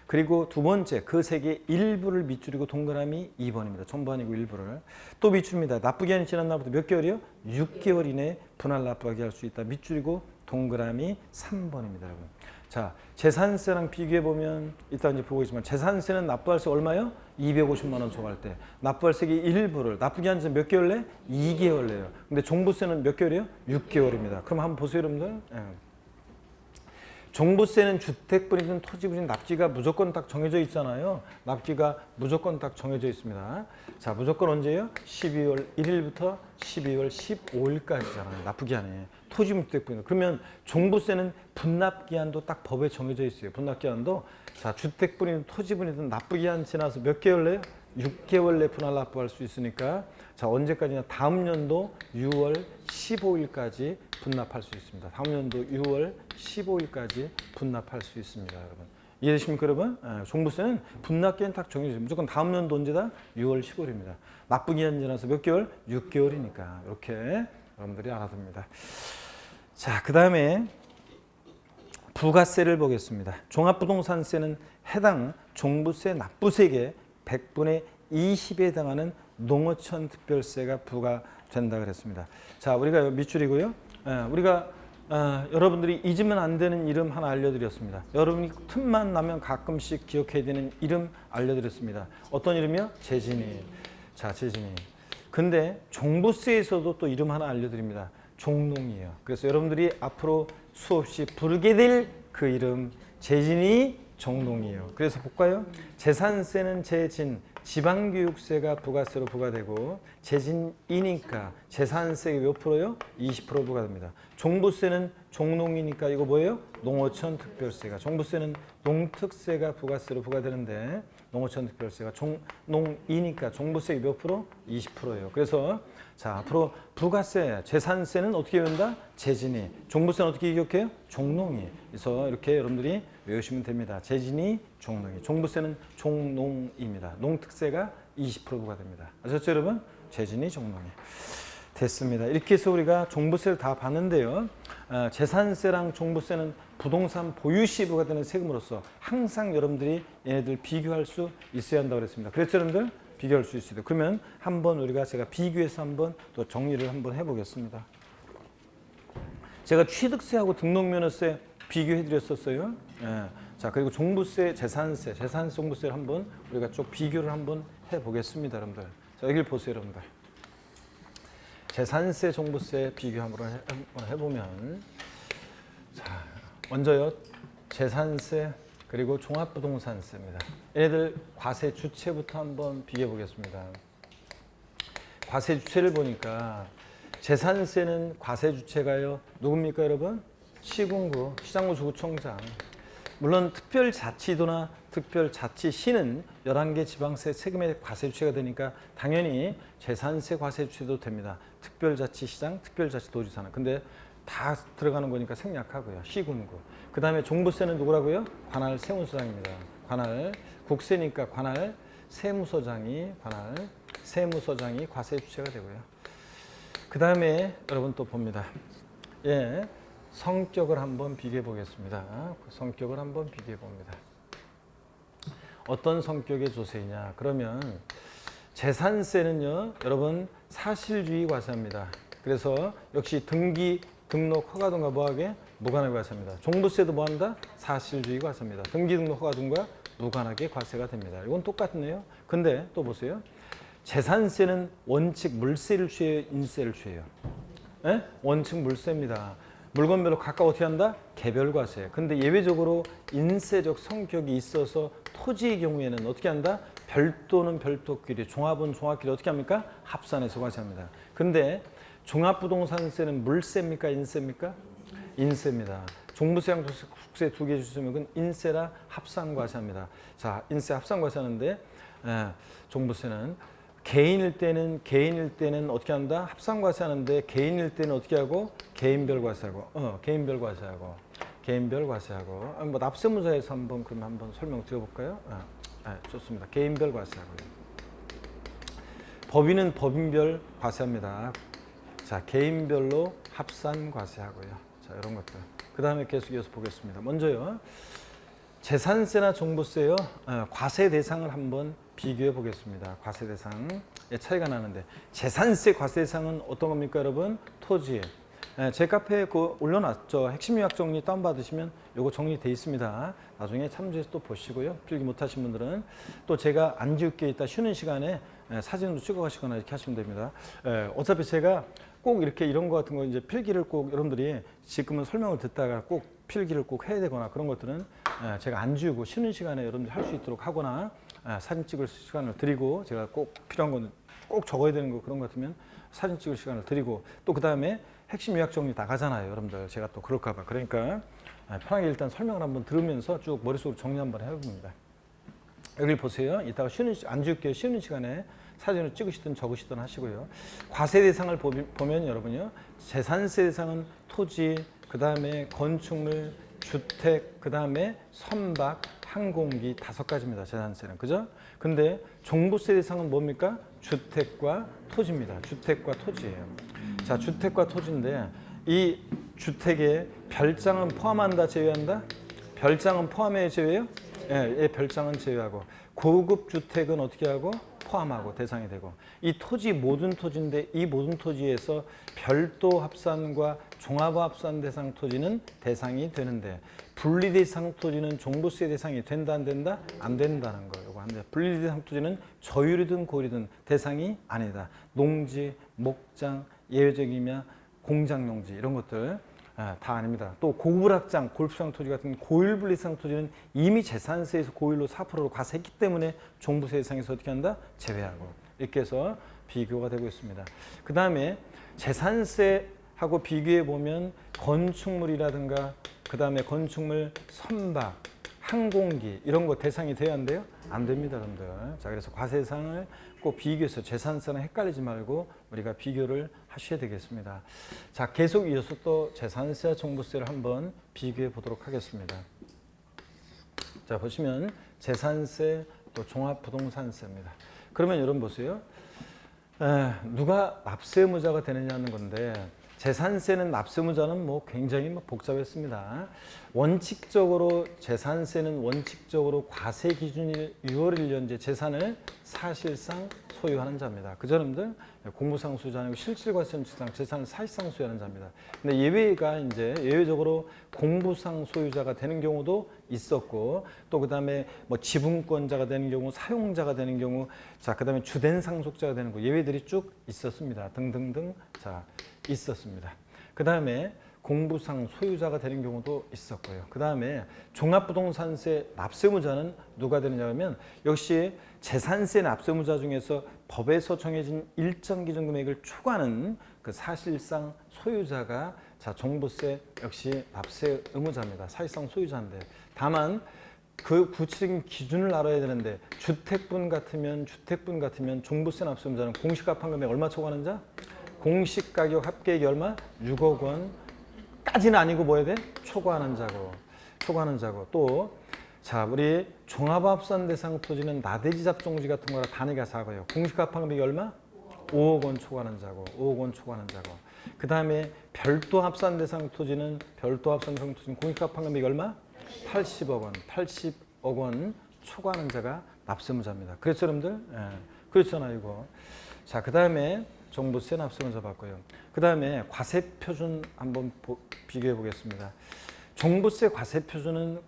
그리고 두 번째 그 세개의 일부를 밑줄이고 동그라미 2번입니다. 전부 아니고 일부를. 또 밑줄입니다. 납부기한이 지난 날부터 몇 개월이요? 6개월 이내에 분할 납부하게 할 수 있다. 밑줄이고 동그라미 3번입니다. 여러분. 자, 재산세랑 비교해보면 이따 이제 보고 있지만 재산세는 납부할세 얼마요? 250만 원 초과할 때. 납부할세의 일부를 납부기한이 몇 개월 내? 2개월 내요. 근데 종부세는 몇 개월이요? 6개월입니다. 그럼 한번 보세요, 여러분들. 예. 종부세는 주택분이든 토지분이든 납기가 무조건 딱 정해져 있잖아요. 납기가 무조건 딱 정해져 있습니다. 자, 무조건 언제예요? 12월 1일부터 12월 15일까지잖아요. 납부기한에. 토지분 주택분이든. 그러면 종부세는 분납기한도 딱 법에 정해져 있어요. 분납기한도. 자, 주택분이든 토지분이든 납부기한 지나서 몇 개월 내요? 6개월 내 분할 납부할 수 있으니까 자 언제까지냐 다음 연도 6월 15일까지 분납할 수 있습니다. 다음 연도 6월 15일까지 분납할 수 있습니다, 여러분. 이해되십니까, 여러분? 종부세는 분납기한 딱 정해져 있어요. 무조건 다음 연도 언제다? 6월 15일입니다. 납부기한 지나서 몇 개월? 6개월이니까 이렇게 여러분들이 알아둡니다. 자, 그 다음에 부가세를 보겠습니다. 종합부동산세는 해당 종부세 납부세액의 100분의 20에 해당하는 농어촌 특별세가 부과된다 그랬습니다. 자, 우리가 밑줄이고요. 우리가 여러분들이 잊으면 안 되는 이름 하나 알려드렸습니다. 여러분이 틈만 나면 가끔씩 기억해야 되는 이름 알려드렸습니다. 어떤 이름이요? 재진이. 자, 재진이. 근데 종부세에서도 또 이름 하나 알려드립니다. 종농이에요. 그래서 여러분들이 앞으로 수없이 부르게 될 그 이름 재진이 종농이에요. 그래서 볼까요? 재산세는 재진, 지방교육세가 부가세로 부과되고 재진이니까 재산세가 몇 프로요? 20% 부과됩니다. 종부세는 종농이니까 이거 뭐예요? 농어촌 특별세가. 종부세는 농특세가 부가세로 부과되는데 농어촌 특별세가 종농이니까 종부세가 몇 프로? 20%예요. 그래서 자 앞으로 부가세, 재산세는 어떻게 외운다? 재진이. 종부세는 어떻게 기억해요? 종농이. 그래서 이렇게 여러분들이 외우시면 됩니다. 재진이, 종농이. 종부세는 종농입니다. 농특세가 20% 부과됩니다. 아셨죠, 여러분? 재진이, 종농이. 됐습니다. 이렇게 해서 우리가 종부세를 다 봤는데요. 재산세랑 종부세는 부동산 보유 시 부과되는 세금으로서 항상 여러분들이 얘네들 비교할 수 있어야 한다고 그랬습니다. 그래서 여러분들 비교할 수 있어요. 그러면 한번 제가 비교해서 한번 또 정리를 한번 해보겠습니다. 제가 취득세하고 등록면허세 비교해 드렸었어요. 자, 그리고 종부세, 재산세 종부세를 한번 우리가 쭉 비교를 한번 해보겠습니다, 여러분들. 자, 여기를 보세요, 여러분들. 재산세, 종부세 비교 한번 해보면, 자, 먼저요, 재산세 그리고 종합부동산세입니다. 얘네들 과세 주체부터 한번 비교해 보겠습니다. 과세 주체를 보니까 재산세는 과세 주체가요, 누굽니까, 여러분? 시군구, 시장구주구청장. 물론 특별자치도나 특별자치시는 11개 지방세 세금의 과세 주체가 되니까 당연히 재산세 과세 주체도 됩니다. 특별자치시장, 특별자치도지사는. 근데 다 들어가는 거니까 생략하고요. 시군구. 그 다음에 종부세는 누구라고요? 관할 세무서장입니다. 관할 국세니까 관할 세무서장이 과세 주체가 되고요. 그 다음에 여러분 또 봅니다. 예. 성격을 한번 비교해 보겠습니다. 성격을 한번 비교해 봅니다. 어떤 성격의 조세이냐? 그러면 재산세는요, 여러분 사실주의 과세입니다. 그래서 역시 등기, 등록, 허가 등과 뭐하게 무관하게 과세합니다. 종부세도 뭐 한다? 사실주의 과세입니다. 등기등록 허가 등과 무관하게 과세가 됩니다. 이건 똑같네요. 근데 또 보세요. 재산세는 원칙 물세를 취해요, 인세를 취해요? 예? 원칙 물세입니다. 물건별로 각각 어떻게 한다? 개별 과세. 근데 예외적으로 인세적 성격이 있어서 토지의 경우에는 어떻게 한다? 별도는 별도끼리, 종합은 종합끼리 어떻게 합니까? 합산해서 과세합니다. 근데 종합부동산세는 물세입니까? 인세입니까? 인세입니다. 종부세랑 국세 두 개 주시면 그건 인세라 합산과세합니다. 자, 인세 합산과세하는데 종부세는 개인일 때는 어떻게 한다? 합산과세하는데 개인일 때는 어떻게 하고? 개인별 과세하고, 개인별 과세하고. 뭐 납세무자에서 한번 설명 드려볼까요? 좋습니다. 개인별 과세하고요. 법인은 법인별 과세합니다. 자, 개인별로 합산 과세하고요. 자, 이런 것들. 그 다음에 계속 이어서 보겠습니다. 먼저요, 재산세나 종부세요, 과세 대상을 한번 비교해 보겠습니다. 과세 대상의 차이가 나는데, 재산세 과세 대상은 어떤 겁니까, 여러분? 토지. 제 카페에 올려놨죠. 핵심 요약 정리 다운받으시면 요거 정리돼 있습니다. 나중에 참조해서 또 보시고요. 필기 못하신 분들은 또 제가 안 지울게 있다 쉬는 시간에 사진으로 찍어 가시거나 이렇게 하시면 됩니다. 어차피 제가 꼭 이렇게 이런 거 같은 거 이제 필기를 꼭 여러분들이 지금은 설명을 듣다가 꼭 필기를 꼭 해야 되거나 그런 것들은 제가 안 지우고 쉬는 시간에 여러분들 할 수 있도록 하거나 사진 찍을 시간을 드리고, 제가 꼭 필요한 거는 꼭 적어야 되는 거 그런 것 같으면 사진 찍을 시간을 드리고, 또 그 다음에 핵심 요약 정리 나가잖아요, 여러분들. 제가 또 그럴까 봐. 그러니까 편하게 일단 설명을 한번 들으면서 쭉 머릿속으로 정리 한번 해봅니다. 여기 보세요. 이따가 안 지울게요. 쉬는 시간에 사진을 찍으시든 적으시든 하시고요. 과세 대상을 보면 여러분요, 재산세 대상은 토지, 그 다음에 건축물, 주택, 그 다음에 선박, 항공기 5가지입니다. 재산세는. 그죠? 근데 종부세 대상은 뭡니까? 주택과 토지입니다. 주택과 토지예요. 자, 주택과 토지인데 이 주택에 별장은 포함한다, 제외한다? 별장은 포함해요, 제외해요? 예, 별장은 제외하고, 고급 주택은 어떻게 하고? 포함하고 대상이 되고, 이 토지 모든 토지인데 이 모든 토지에서 별도 합산과 종합 합산 대상 토지는 대상이 되는데, 분리 대상 토지는 종부세 대상이 된다, 안 된다? 안 된다는 거예요. 분리 대상 토지는 저율이든 고율이든 대상이 아니다. 농지, 목장, 예외적이며 공장용지 이런 것들 다 아닙니다. 또 고불확장, 골프장 토지 같은 고율 분리상 토지는 이미 재산세에서 고율로 4%로 과세했기 때문에 종부세 대상에서 어떻게 한다? 제외하고, 이렇게 해서 비교가 되고 있습니다. 그 다음에 재산세하고 비교해 보면 건축물이라든가, 그 다음에 건축물, 선박, 항공기 이런 거 대상이 돼야 한대요? 안 됩니다, 여러분들. 자, 그래서 과세 대상을 꼭 비교해서 재산세랑 헷갈리지 말고 우리가 비교를 하셔야 되겠습니다. 자, 계속 이어서 또 재산세와 종부세를 한번 비교해 보도록 하겠습니다. 자, 보시면 재산세 또 종합부동산세입니다. 그러면 여러분 보세요. 누가 납세의무자가 되느냐는 건데, 재산세는 납세의무자는 뭐 굉장히 복잡했습니다. 원칙적으로 재산세는 원칙적으로 과세 기준일 6월 1년제 재산을 사실상 소유하는 자입니다. 그죠, 여러분들? 공부상 소유자 아니고 실질과세원칙상 재산을 사실상 소유하는 자입니다. 근데 예외가 이제 예외적으로 공부상 소유자가 되는 경우도 있었고, 또 그다음에 뭐 지분권자가 되는 경우, 사용자가 되는 경우, 자, 그다음에 주된 상속자가 되는 거 예외들이 쭉 있었습니다. 등등등. 자, 있었습니다. 그다음에 공부상 소유자가 되는 경우도 있었고요. 그 다음에 종합부동산세 납세의무자는 누가 되느냐 하면, 역시 재산세 납세의무자 중에서 법에서 정해진 일정 기준 금액을 초과하는 그 사실상 소유자가, 자, 종부세 역시 납세의무자입니다. 사실상 소유자인데, 다만 그 구체적인 기준을 알아야 되는데, 주택분 같으면 종부세 납세의무자는 공시가판 금액 얼마 초과하는 자? 공시가격 합계액이 얼마? 6억 원 까지는 아니고 뭐 해야 돼? 초과하는 자고. 또, 자, 우리 종합합산 대상 토지는 나대지 잡종지 같은 거라 단위가 작아요. 공시가판 금액이 얼마? 5억 원 초과하는 자고. 그 다음에 별도 합산 대상 토지는 공시가판 금액이 얼마? 80억 원 초과하는 자가 납세의무자입니다. 그렇죠, 여러분들? 그렇잖아요, 이거. 자, 그 다음에 종부세 납세 잡았고요. 그 다음에 과세 표준 한번 비교해 보겠습니다. 종부세 과세 표준은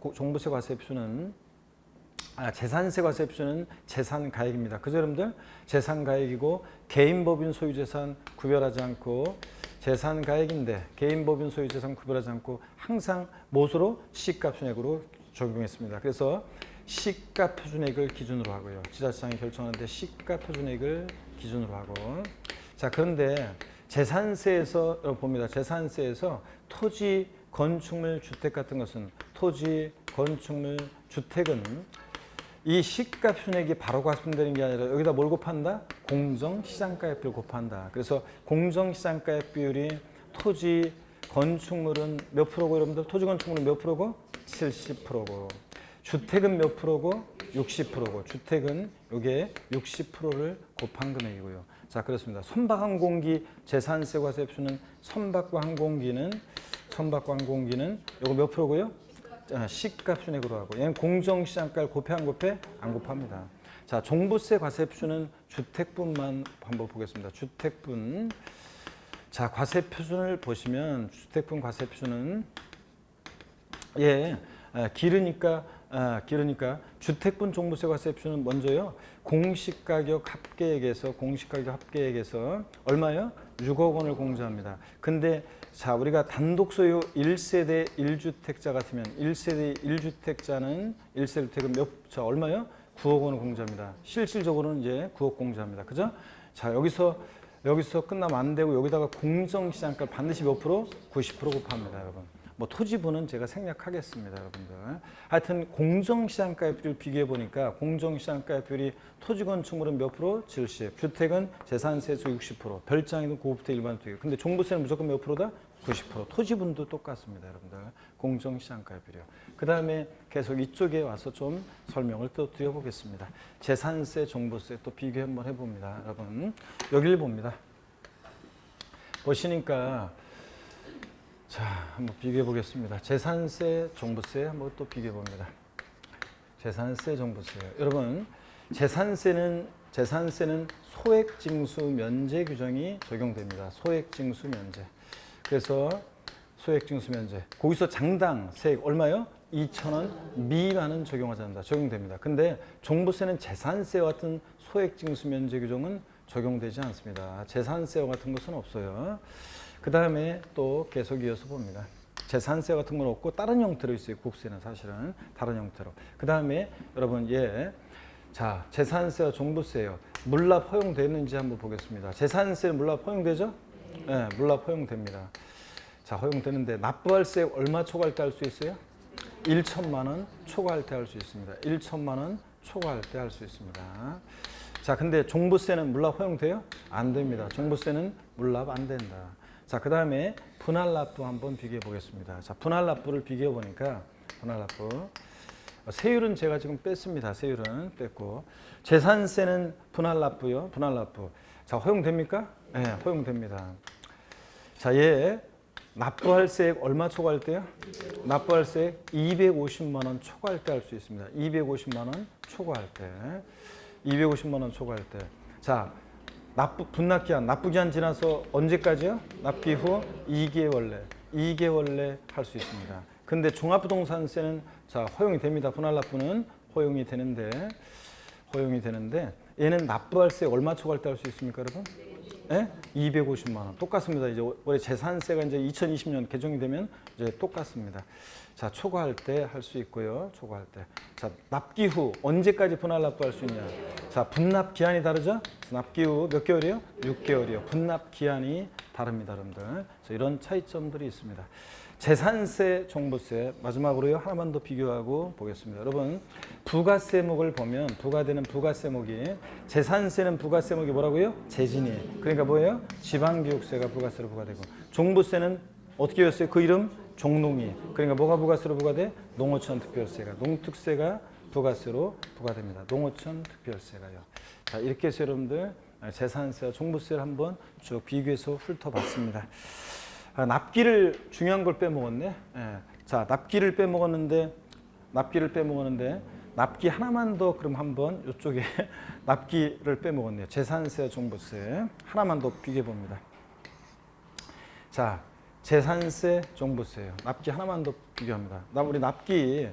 재산세 과세 표준은 재산 가액입니다. 그죠, 여러분들? 재산 가액이고 개인 법인 소유 재산 구별하지 않고 재산 가액인데 개인 법인 소유 재산 구별하지 않고 항상 무엇으로 시가 표준액으로 적용했습니다. 그래서 시가 표준액을 기준으로 하고요. 지자체장이 결정하는데 시가 표준액을 기준으로 하고. 자, 그런데 재산세에서 여러분 봅니다. 재산세에서 토지, 건축물, 주택 같은 것은 토지, 건축물, 주택은 이 시가 표준액이 바로 곱하되는 게 아니라 여기다 뭘 곱한다? 공정시장가액비를 곱한다. 그래서 공정시장가액 비율이 토지, 건축물은 몇 프로고 여러분들? 토지, 건축물은 몇 프로고? 70%고. 주택은 몇 프로고? 60%고. 주택은 요게 60%를 곱한 금액이고요. 자, 그렇습니다. 선박항공기 재산세 과세 표준은 선박과 항공기는 요거 몇 프로고요? 시가 표준액으로 하고 얘는 공정시장가를 곱해 안 곱해? 안 곱합니다. 자, 종부세 과세 표준은 주택분만 한번 보겠습니다. 주택분. 자, 과세 표준을 보시면 주택분 과세 표준은 길으니까 주택분 종부세 과세 표준은 먼저요. 공시가격 합계액에서 얼마요? 6억 원을 공제합니다. 근데 자, 우리가 단독 소유 1세대 1주택자 같으면 1세대 1주택자는 1세주택은 얼마요? 9억 원을 공제합니다. 실질적으로는 이제 9억 공제합니다. 그죠? 자, 여기서 끝나면 안 되고 여기다가 공정시장가 반드시 몇 프로? 90% 곱합니다, 여러분. 뭐 토지분은 제가 생략하겠습니다, 여러분들. 하여튼 공정시장가액비율 비교해 보니까 공정시장가액 비율이 토지 건축물은 몇 프로? 70. 주택은 재산세에서 60%. 별장이든 고급주택 일반주택. 근데 종부세는 무조건 몇 프로다? 90%. 토지분도 똑같습니다, 여러분들. 공정시장가액 비율. 그 다음에 계속 이쪽에 와서 좀 설명을 또 드려보겠습니다. 재산세, 종부세 또 비교 한번 해봅니다, 여러분. 여기를 봅니다. 보시니까 자, 한번 비교해 보겠습니다. 재산세, 종부세 한번 또 비교해 봅니다. 재산세, 종부세. 여러분, 재산세는 소액징수 면제 규정이 적용됩니다. 소액징수 면제. 그래서 소액징수 면제. 거기서 장당 세액 얼마요? 2,000원 미만은 적용하지 않는다. 적용됩니다. 근데 종부세는 재산세와 같은 소액징수 면제 규정은 적용되지 않습니다. 재산세와 같은 것은 없어요. 그 다음에 또 계속 이어서 봅니다. 재산세 같은 건 없고 다른 형태로 있어요. 국세는 사실은 다른 형태로. 그 다음에 여러분 자, 재산세와 종부세요. 물납 허용되는지 한번 보겠습니다. 재산세는 물납 허용되죠? 네, 물납 허용됩니다. 자, 허용되는데 납부할세 얼마 초과할 때 할 수 있어요? 1천만 원 초과할 때 할 수 있습니다. 1천만 원 초과할 때 할 수 있습니다. 자, 근데 종부세는 물납 허용돼요? 안 됩니다. 종부세는 물납 안 된다. 자, 그 다음에 분할납부 한번 비교해 보겠습니다. 자, 분할납부를 비교해 보니까 분할납부 세율은 제가 지금 뺐습니다. 세율은 뺐고 재산세는 분할납부요. 분할납부. 자, 허용됩니까? 네, 허용됩니다. 자, 납부할 세액 얼마 초과할 때요? 납부할 세액 250만 원 초과할 때 할 수 있습니다. 250만 원 초과할 때. 250만 원 초과할 때. 자, 분납기한, 납부기한 지나서 언제까지요? 납기 후 2개월 내 할 수 있습니다. 근데 종합부동산세는 자, 허용이 됩니다. 분할납부는 허용이 되는데 얘는 납부할 세 얼마 초과할 때 할 수 있습니까, 여러분? 250만 원. 똑같습니다. 이제 올해 재산세가 이제 2020년 개정이 되면 이제 똑같습니다. 자, 초과할 때 할 수 있고요. 초과할 때. 자, 납기 후 언제까지 분할 납부할 수 있냐? 자, 분납 기한이 다르죠? 납기 후 몇 개월이요? 6개월이요. 분납 기한이 다릅니다, 여러분들. 그래서 이런 차이점들이 있습니다. 재산세, 종부세 마지막으로요. 하나만 더 비교하고 보겠습니다. 여러분, 부가세목을 보면 부과되는 부가세목이 재산세는 부가세목이 뭐라고요? 재진이. 그러니까 뭐예요? 지방교육세가 부가세로 부과되고 종부세는 어떻게 했어요? 그 이름? 종농이. 그러니까 뭐가 부가세로 부과돼? 농어촌 특별세가. 농특세가 부가세로 부과됩니다. 농어촌 특별세가요. 자, 이렇게 해서 여러분들 재산세와 종부세를 한번 쭉 비교해서 훑어봤습니다. 납기를 중요한 걸 빼먹었네. 자, 납기를 빼먹었는데 납기 하나만 더 그럼 한번 이쪽에 납기를 빼먹었네요. 재산세, 종부세 하나만 더 비교해 봅니다. 자, 재산세, 종부세요. 납기 하나만 더 비교합니다. 우리 납기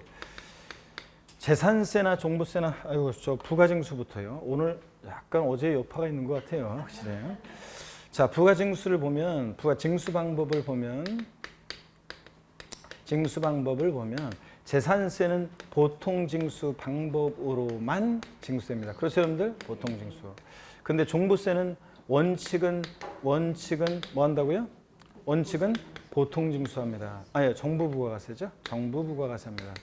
재산세나 종부세나 아이고 저 부가징수부터요. 오늘 약간 어제 여파가 있는 것 같아요. 확실히. 자, 부가징수를 보면 부가징수 방법을 보면 재산세는 보통징수 방법으로만 징수됩니다. 그렇죠, 여러분들? 보통징수. 근데 종부세는 원칙은 뭐 한다고요? 원칙은 보통징수합니다. 아니, 정부부가가세죠? 정부부가가세합니다.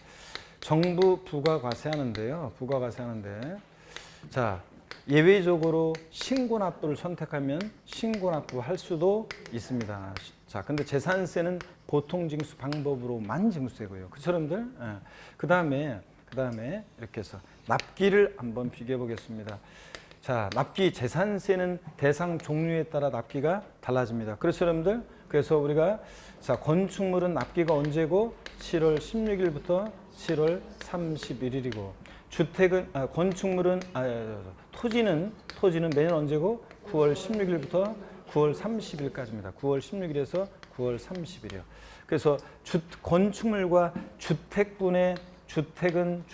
정부 부가과세하는데요. 부가과세하는데 자, 예외적으로 신고납부를 선택하면 신고납부할 수도 있습니다. 자, 근데 재산세는 보통징수 방법으로만 징수되고요. 그쵸, 여러분들? 예. 그다음에 이렇게 해서 납기를 한번 비교해 보겠습니다. 자, 납기 재산세는 대상 종류에 따라 납기가 달라집니다. 그렇죠, 여러분들? 그래서 우리가 자, 건축물은 납기가 언제고 7월 16일부터 7월 31일이고 주택은 건축물은 토지는 매년 언제고 9월 16일부터 9월 30일까지입니다. 9월 16일에서 9월 30일이요. 그래서 건축물과 주택분의 주택은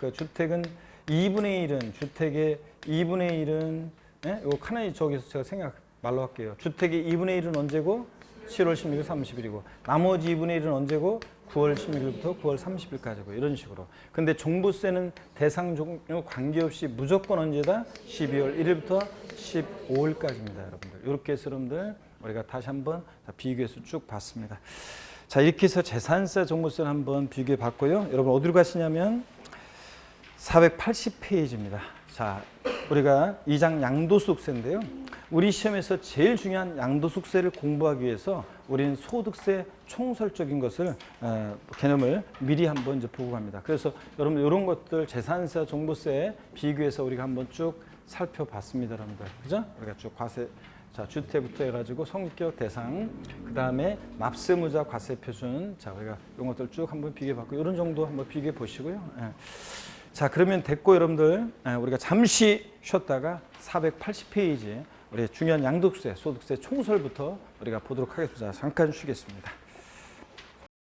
그 주택은 2분의 1은 주택의 2분의 1은 예? 이거 하나의 저기서 제가 말로 할게요. 주택의 2분의 1은 언제고 7월 16일 30일이고 나머지 2분의 1은 언제고 9월 16일부터 9월 30일까지고 이런 식으로. 근데 종부세는 대상 종류 관계없이 무조건 언제다? 12월 1일부터 15일까지입니다, 여러분들. 이렇게 해서 여러분들 우리가 다시 한번 비교해서 쭉 봤습니다. 자, 이렇게 해서 재산세, 종부세를 한번 비교해 봤고요. 여러분 어디로 가시냐면 480페이지입니다. 자, 우리가 2장 양도소득세인데요. 우리 시험에서 제일 중요한 양도소득세를 공부하기 위해서 우리는 소득세 총설적인 것을 개념을 미리 한번 이제 보고 갑니다. 그래서 여러분 이런 것들 재산세, 종부세 비교해서 우리가 한번 쭉 살펴봤습니다, 여러분들. 그죠? 우리가 쭉 과세, 자, 주택부터 해가지고 성격 대상, 그 다음에 납세무자 과세 표준, 자, 우리가 이런 것들 쭉 한번 비교해봤고 이런 정도 한번 비교해 보시고요. 예. 자, 그러면 됐고 여러분들 우리가 잠시 쉬었다가 480페이지 우리 중요한 양도세, 소득세 총설부터 우리가 보도록 하겠습니다. 잠깐 쉬겠습니다.